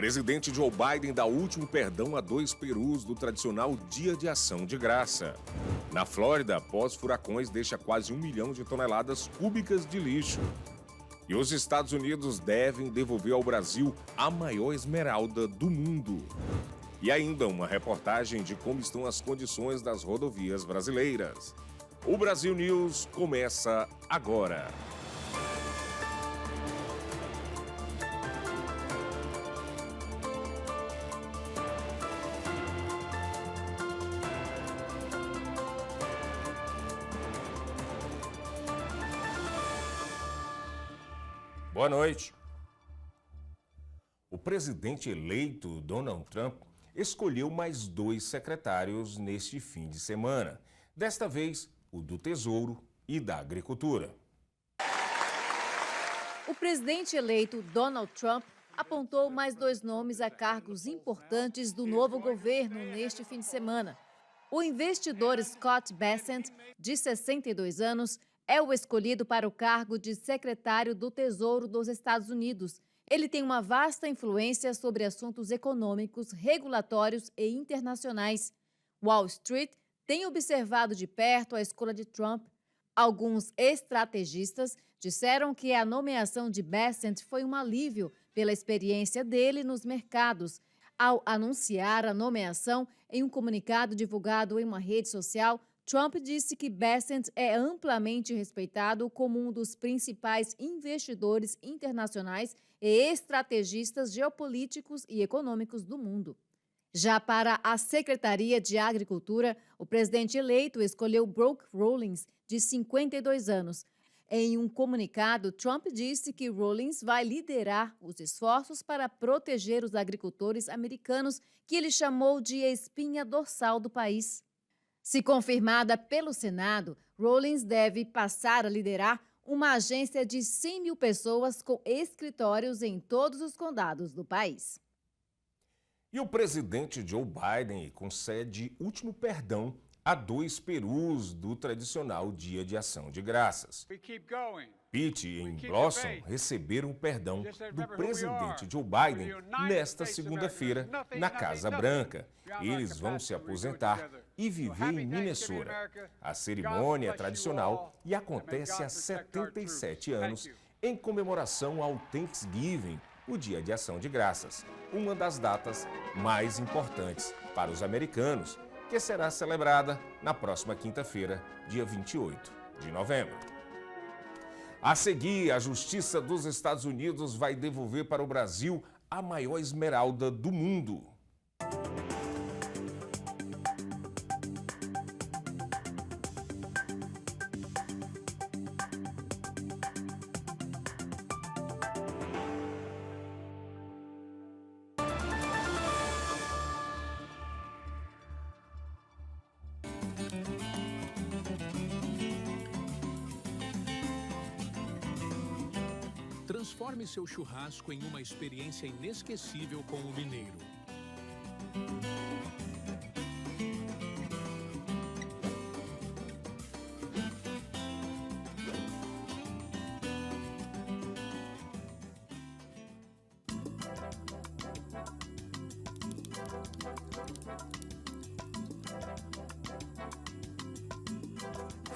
Presidente Joe Biden dá último perdão a 2 perus do tradicional Dia de Ação de Graça. Na Flórida, após furacões, deixa quase 1 milhão de toneladas cúbicas de lixo. E os Estados Unidos devem devolver ao Brasil a maior esmeralda do mundo. E ainda uma reportagem de como estão as condições das rodovias brasileiras. O Brasil News começa agora. Boa noite. O presidente eleito, Donald Trump, escolheu mais 2 secretários neste fim de semana. Desta vez, o do Tesouro e da Agricultura. O presidente eleito, Donald Trump, apontou mais 2 nomes a cargos importantes do novo governo neste fim de semana. O investidor Scott Bessent, de 62 anos, é o escolhido para o cargo de secretário do Tesouro dos Estados Unidos. Ele tem uma vasta influência sobre assuntos econômicos, regulatórios e internacionais. Wall Street tem observado de perto a escolha de Trump. Alguns estrategistas disseram que a nomeação de Bessent foi um alívio pela experiência dele nos mercados. Ao anunciar a nomeação em um comunicado divulgado em uma rede social, Trump disse que Bessent é amplamente respeitado como um dos principais investidores internacionais e estrategistas geopolíticos e econômicos do mundo. Já para a Secretaria de Agricultura, o presidente eleito escolheu Brooke Rollins, de 52 anos. Em um comunicado, Trump disse que Rollins vai liderar os esforços para proteger os agricultores americanos, que ele chamou de espinha dorsal do país. Se confirmada pelo Senado, Rollins deve passar a liderar uma agência de 100 mil pessoas com escritórios em todos os condados do país. E o presidente Joe Biden concede último perdão a 2 perus do tradicional Dia de Ação de Graças. Pete e Blossom receberam o perdão do presidente Joe Biden nesta segunda-feira na Casa Branca. Eles vão se aposentar e viver em Minnesota. A cerimônia é tradicional e acontece há 77 anos em comemoração ao Thanksgiving, o Dia de Ação de Graças, uma das datas mais importantes para os americanos, que será celebrada na próxima quinta-feira, dia 28 de novembro. A seguir, a Justiça dos Estados Unidos vai devolver para o Brasil a maior esmeralda do mundo. Transforme seu churrasco em uma experiência inesquecível com o mineiro.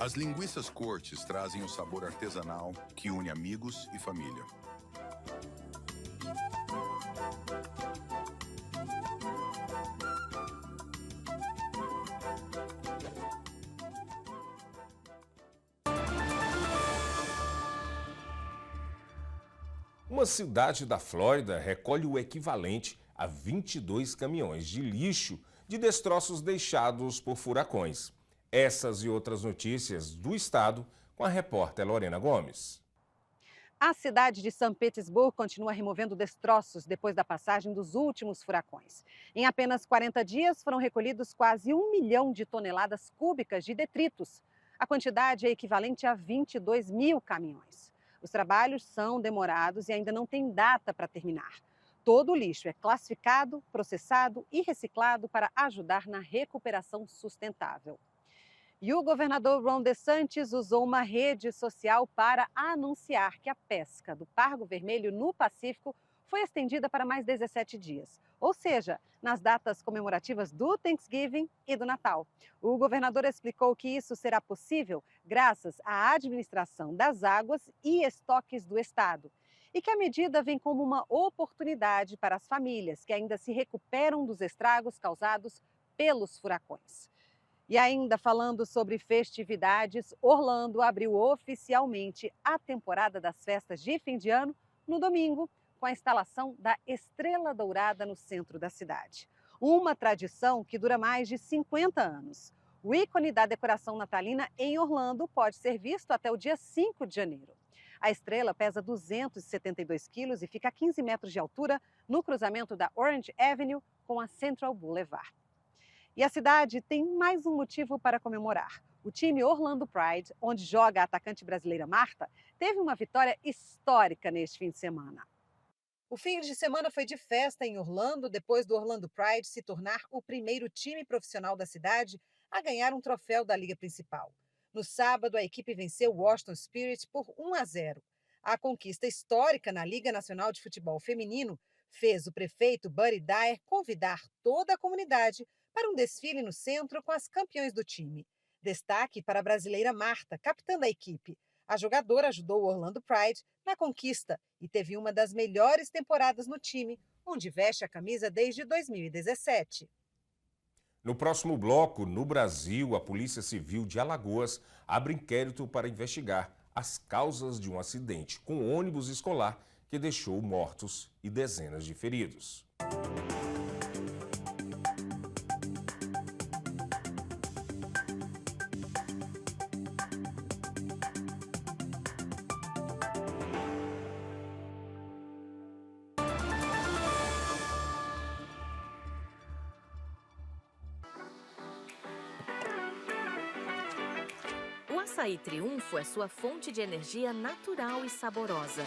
As linguiças Cortes trazem o sabor artesanal que une amigos e família. Uma cidade da Flórida recolhe o equivalente a 22 caminhões de lixo de destroços deixados por furacões. Essas e outras notícias do estado com a repórter Lorena Gomes. A cidade de São Petersburgo continua removendo destroços depois da passagem dos últimos furacões. Em apenas 40 dias foram recolhidos quase 1 milhão de toneladas cúbicas de detritos. A quantidade é equivalente a 22 mil caminhões. Os trabalhos são demorados e ainda não tem data para terminar. Todo o lixo é classificado, processado e reciclado para ajudar na recuperação sustentável. E o governador Ron DeSantis usou uma rede social para anunciar que a pesca do pargo vermelho no Pacífico foi estendida para mais 17 dias, ou seja, nas datas comemorativas do Thanksgiving e do Natal. O governador explicou que isso será possível graças à administração das águas e estoques do estado, e que a medida vem como uma oportunidade para as famílias que ainda se recuperam dos estragos causados pelos furacões. E ainda falando sobre festividades, Orlando abriu oficialmente a temporada das festas de fim de ano no domingo, com a instalação da Estrela Dourada no centro da cidade. Uma tradição que dura mais de 50 anos. O ícone da decoração natalina em Orlando pode ser visto até o dia 5 de janeiro. A estrela pesa 272 quilos e fica a 15 metros de altura no cruzamento da Orange Avenue com a Central Boulevard. E a cidade tem mais um motivo para comemorar. O time Orlando Pride, onde joga a atacante brasileira Marta, teve uma vitória histórica neste fim de semana. O fim de semana foi de festa em Orlando, depois do Orlando Pride se tornar o primeiro time profissional da cidade a ganhar um troféu da liga principal. No sábado, a equipe venceu o Washington Spirit por 1-0. A conquista histórica na Liga Nacional de Futebol Feminino fez o prefeito Buddy Dyer convidar toda a comunidade para um desfile no centro com as campeões do time. Destaque para a brasileira Marta, capitã da equipe. A jogadora ajudou o Orlando Pride na conquista e teve uma das melhores temporadas no time, onde veste a camisa desde 2017. No próximo bloco, no Brasil, a Polícia Civil de Alagoas abre inquérito para investigar as causas de um acidente com ônibus escolar que deixou mortos e dezenas de feridos. O açaí Triunfo é sua fonte de energia natural e saborosa.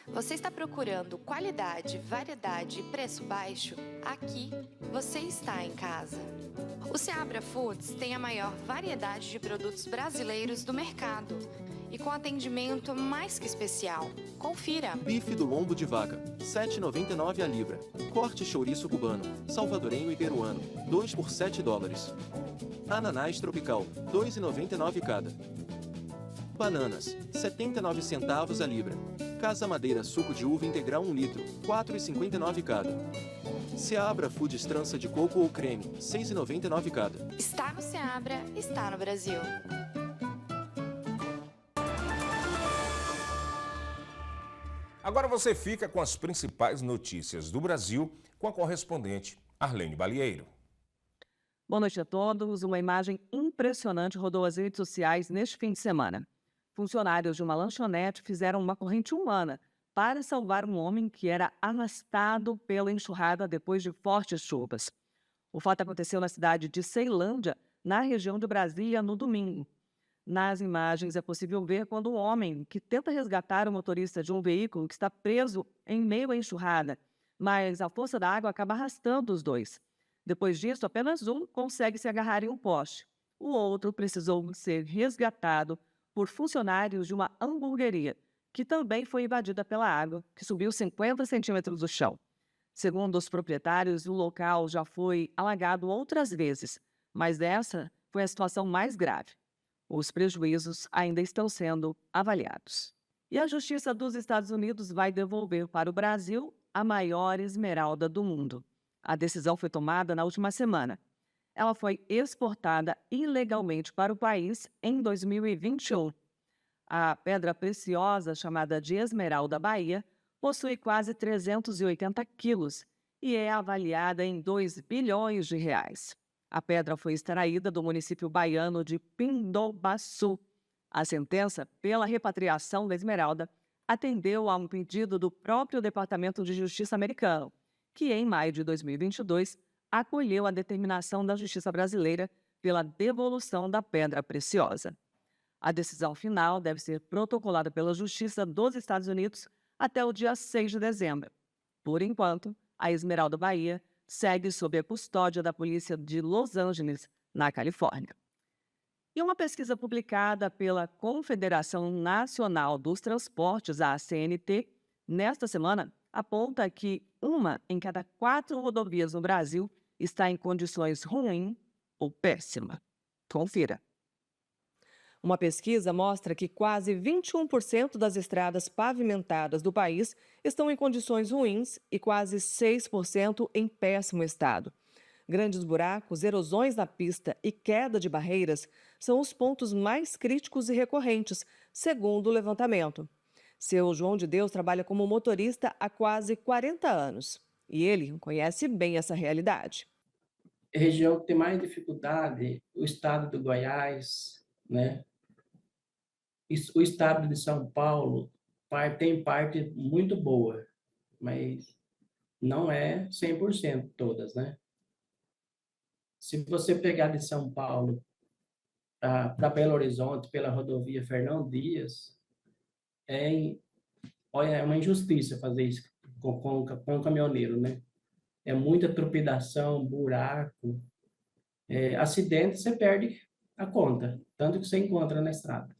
Você está procurando qualidade, variedade e preço baixo? Aqui você está em casa. O Seabra Foods tem a maior variedade de produtos brasileiros do mercado e com atendimento mais que especial. Confira! Bife do lombo de vaca, R$ 7,99 a libra. Corte chouriço cubano, salvadorenho e peruano, 2 por $7. Ananás tropical, R$ 2,99 cada. Bananas, 79 centavos a libra. Casa Madeira suco de uva integral 1 litro, R$ 4,59 cada. Seabra Foods trança de coco ou creme, R$ 6,99 cada. Está no Seabra, está no Brasil. Agora você fica com as principais notícias do Brasil com a correspondente Arlene Balieiro. Boa noite a todos. Uma imagem impressionante rodou as redes sociais neste fim de semana. Funcionários de uma lanchonete fizeram uma corrente humana para salvar um homem que era arrastado pela enxurrada depois de fortes chuvas. O fato aconteceu na cidade de Ceilândia, na região de Brasília, no domingo. Nas imagens é possível ver quando um homem que tenta resgatar o motorista de um veículo que está preso em meio à enxurrada, mas a força da água acaba arrastando os dois. Depois disso, apenas um consegue se agarrar em um poste. O outro precisou ser resgatado por funcionários de uma hamburgueria, que também foi invadida pela água, que subiu 50 centímetros do chão. Segundo os proprietários, o local já foi alagado outras vezes, mas essa foi a situação mais grave. Os prejuízos ainda estão sendo avaliados. E a Justiça dos Estados Unidos vai devolver para o Brasil a maior esmeralda do mundo. A decisão foi tomada na última semana. Ela foi exportada ilegalmente para o país em 2021. A pedra preciosa, chamada de Esmeralda Bahia, possui quase 380 quilos e é avaliada em 2 bilhões de reais. A pedra foi extraída do município baiano de Pindobaçu. A sentença pela repatriação da esmeralda atendeu a um pedido do próprio Departamento de Justiça americano, que em maio de 2022 acolheu a determinação da Justiça brasileira pela devolução da pedra preciosa. A decisão final deve ser protocolada pela Justiça dos Estados Unidos até o dia 6 de dezembro. Por enquanto, a Esmeralda Bahia segue sob a custódia da polícia de Los Angeles, na Califórnia. E uma pesquisa publicada pela Confederação Nacional dos Transportes, a CNT, nesta semana, aponta que 1 em cada 4 rodovias no Brasil está em condições ruins ou péssimas. Confira. Uma pesquisa mostra que quase 21% das estradas pavimentadas do país estão em condições ruins e quase 6% em péssimo estado. Grandes buracos, erosões na pista e queda de barreiras são os pontos mais críticos e recorrentes, segundo o levantamento. Seu João de Deus trabalha como motorista há quase 40 anos e ele conhece bem essa realidade. A região que tem mais dificuldade, o estado do Goiás, né? O estado de São Paulo tem parte muito boa, mas não é 100% todas, né? Se você pegar de São Paulo para Belo Horizonte, pela rodovia Fernão Dias, é uma injustiça fazer isso com o caminhoneiro, né? É muita trepidação, buraco, acidente, você perde a conta, tanto que você encontra na estrada.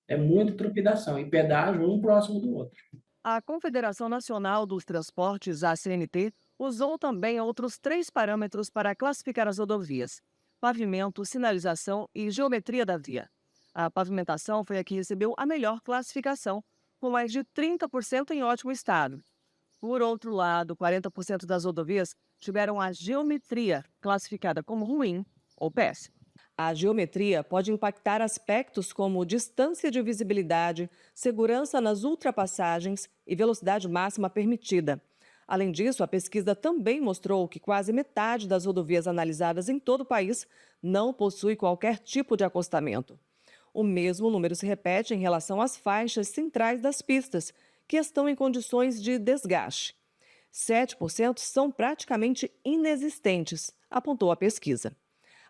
É muita trepidação e pedágio um próximo do outro. A Confederação Nacional dos Transportes, a CNT, usou também outros 3 parâmetros para classificar as rodovias: pavimento, sinalização e geometria da via. A pavimentação foi a que recebeu a melhor classificação, com mais de 30% em ótimo estado. Por outro lado, 40% das rodovias tiveram a geometria classificada como ruim ou péssima. A geometria pode impactar aspectos como distância de visibilidade, segurança nas ultrapassagens e velocidade máxima permitida. Além disso, a pesquisa também mostrou que quase metade das rodovias analisadas em todo o país não possui qualquer tipo de acostamento. O mesmo número se repete em relação às faixas centrais das pistas, que estão em condições de desgaste. 7% são praticamente inexistentes, apontou a pesquisa.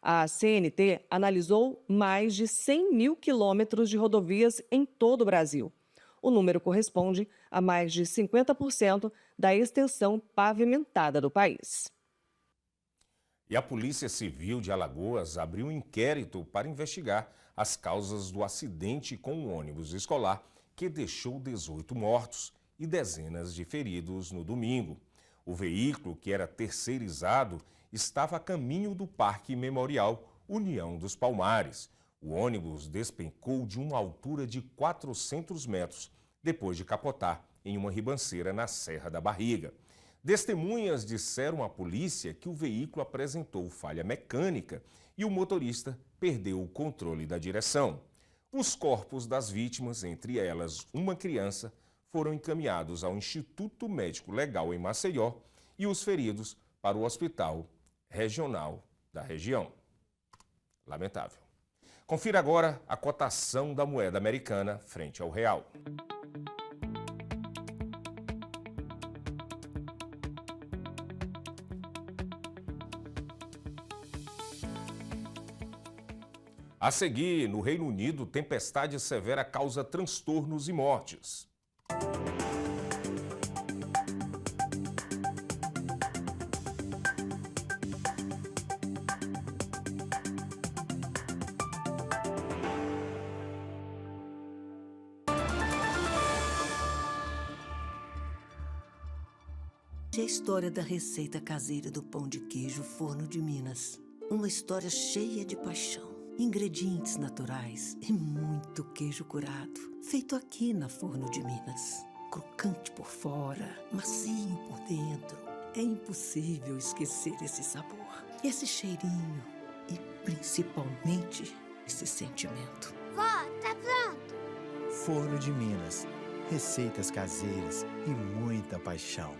A CNT analisou mais de 100 mil quilômetros de rodovias em todo o Brasil. O número corresponde a mais de 50% da extensão pavimentada do país. E a Polícia Civil de Alagoas abriu um inquérito para investigar as causas do acidente com um ônibus escolar que deixou 18 mortos e dezenas de feridos no domingo. O veículo, que era terceirizado, estava a caminho do Parque Memorial União dos Palmares. O ônibus despencou de uma altura de 400 metros, depois de capotar em uma ribanceira na Serra da Barriga. Testemunhas disseram à polícia que o veículo apresentou falha mecânica e o motorista perdeu o controle da direção. Os corpos das vítimas, entre elas uma criança, foram encaminhados ao Instituto Médico Legal em Maceió e os feridos para o Hospital Regional da região. Lamentável. Confira agora a cotação da moeda americana frente ao real. A seguir, no Reino Unido, tempestade severa causa transtornos e mortes. É a história da receita caseira do pão de queijo Forno de Minas. Uma história cheia de paixão, ingredientes naturais e muito queijo curado. Feito aqui na Forno de Minas. Crocante por fora, macio por dentro. É impossível esquecer esse sabor, esse cheirinho e principalmente esse sentimento. Vó, tá pronto? Forno de Minas. Receitas caseiras e muita paixão.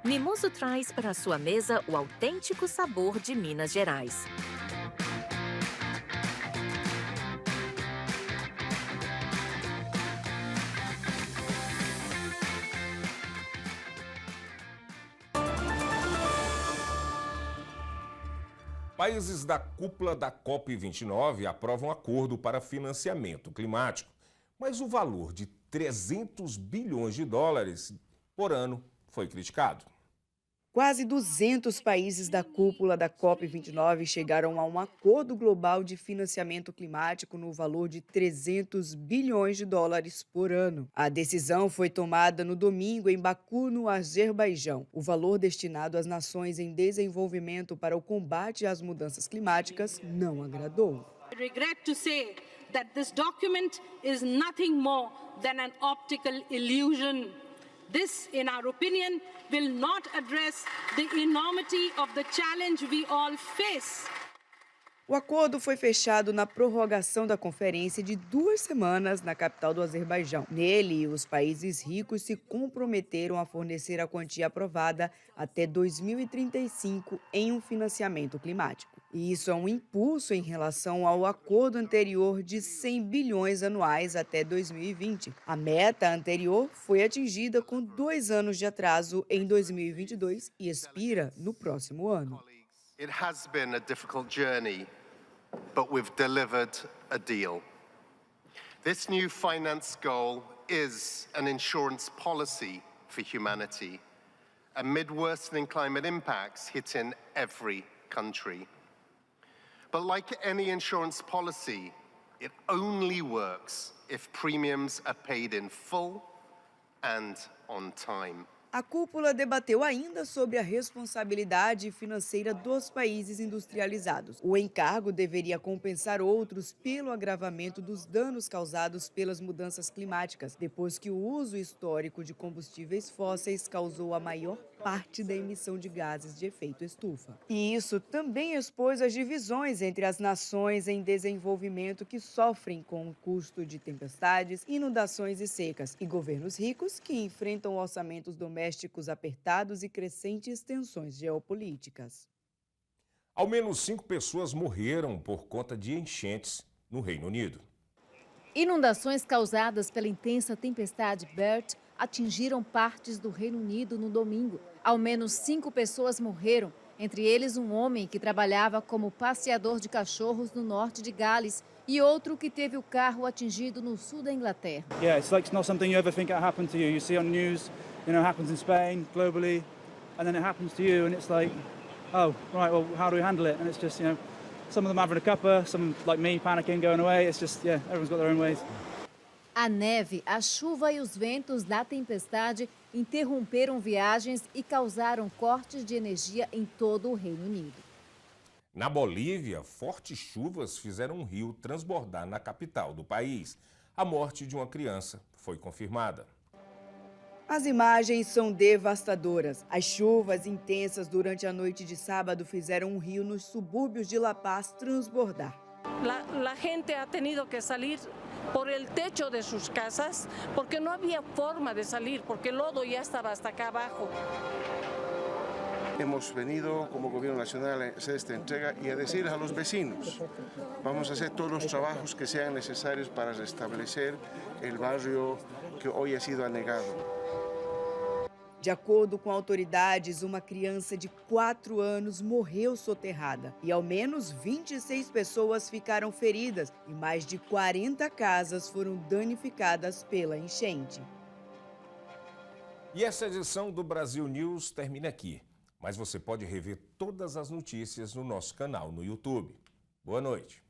Mimoso traz para a sua mesa o autêntico sabor de Minas Gerais. Países da cúpula da COP29 aprovam acordo para financiamento climático, mas o valor de 300 bilhões de dólares por ano foi criticado. Quase 200 países da cúpula da COP29 chegaram a um acordo global de financiamento climático no valor de 300 bilhões de dólares por ano. A decisão foi tomada no domingo em Baku, no Azerbaijão. O valor destinado às nações em desenvolvimento para o combate às mudanças climáticas não agradou. I regret to say that this document is nothing more than an optical illusion. This, in our opinion, will not address the enormity of the challenge we all face. O acordo foi fechado na prorrogação da conferência de 2 semanas na capital do Azerbaijão. Nele, os países ricos se comprometeram a fornecer a quantia aprovada até 2035 em um financiamento climático. E isso é um impulso em relação ao acordo anterior de 100 bilhões anuais até 2020. A meta anterior foi atingida com 2 anos de atraso em 2022 e expira no próximo ano. It has been a difficult journey, but we've delivered a deal. This new finance goal is an insurance policy for humanity, amid worsening climate impacts hitting every country. But like any insurance policy, it only works if premiums are paid in full and on time. A cúpula debateu ainda sobre a responsabilidade financeira dos países industrializados. O encargo deveria compensar outros pelo agravamento dos danos causados pelas mudanças climáticas, depois que o uso histórico de combustíveis fósseis causou a maior parte da emissão de gases de efeito estufa. E isso também expôs as divisões entre as nações em desenvolvimento que sofrem com o custo de tempestades, inundações e secas, e governos ricos que enfrentam orçamentos domésticos apertados e crescentes tensões geopolíticas. Ao menos 5 pessoas morreram por conta de enchentes no Reino Unido. Inundações causadas pela intensa tempestade Bert atingiram partes do Reino Unido no domingo. Ao menos 5 pessoas morreram, entre eles um homem que trabalhava como passeador de cachorros no norte de Gales e outro que teve o carro atingido no sul da Inglaterra. Yeah, it's like it's not something you ever think it happened to you. You see on news, you know, it happens in Spain, globally, and then it happens to you and it's like, oh, right, well, how do we handle it? And it's just, you know, some of them having a cuppa, some like me panicking, going away. It's just, yeah, everyone's got their own ways. A neve, a chuva e os ventos da tempestade interromperam viagens e causaram cortes de energia em todo o Reino Unido. Na Bolívia, fortes chuvas fizeram um rio transbordar na capital do país. A morte de uma criança foi confirmada. As imagens são devastadoras. As chuvas intensas durante a noite de sábado fizeram um rio nos subúrbios de La Paz transbordar. La gente ha tenido que salir por el techo de sus casas porque no había forma de salir, porque el lodo ya estaba hasta acá abajo. Hemos venido como Gobierno Nacional a hacer esta entrega y a decirles a los vecinos, vamos a hacer todos los trabajos que sean necesarios para restablecer el barrio que hoy ha sido anegado. De acordo com autoridades, uma criança de 4 anos morreu soterrada e ao menos 26 pessoas ficaram feridas e mais de 40 casas foram danificadas pela enchente. E essa edição do Brasil News termina aqui, mas você pode rever todas as notícias no nosso canal no YouTube. Boa noite.